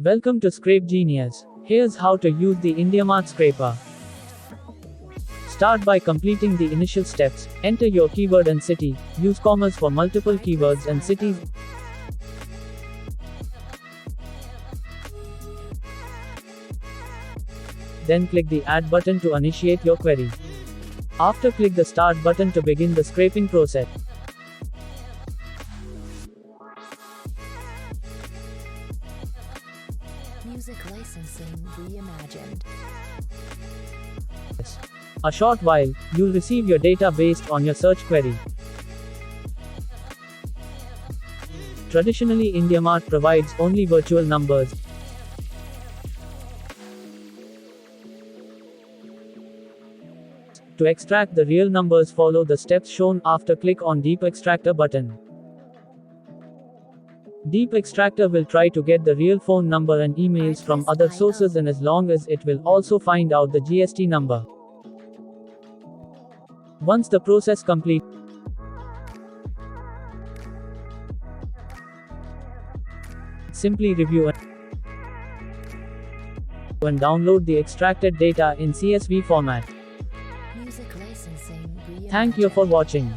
Welcome to Scrape Genius. Here's how to use the Indiamart Scraper. Start by completing the initial steps. Enter your keyword and city. Use commas for multiple keywords and cities. Then click the Add button to initiate your query. After, click the Start button to begin the scraping process. Music licensing reimagined. A short while, you'll receive your data based on your search query. Traditionally, Indiamart provides only virtual numbers. To extract the real numbers, follow the steps shown after. Click on Deep Extractor button. Deep Extractor will try to get the real phone number and emails from other sources, and as long as it will also find out the GST number. Once the process complete, simply review and download the extracted data in CSV format. Music licensing reimagined. Thank you for watching.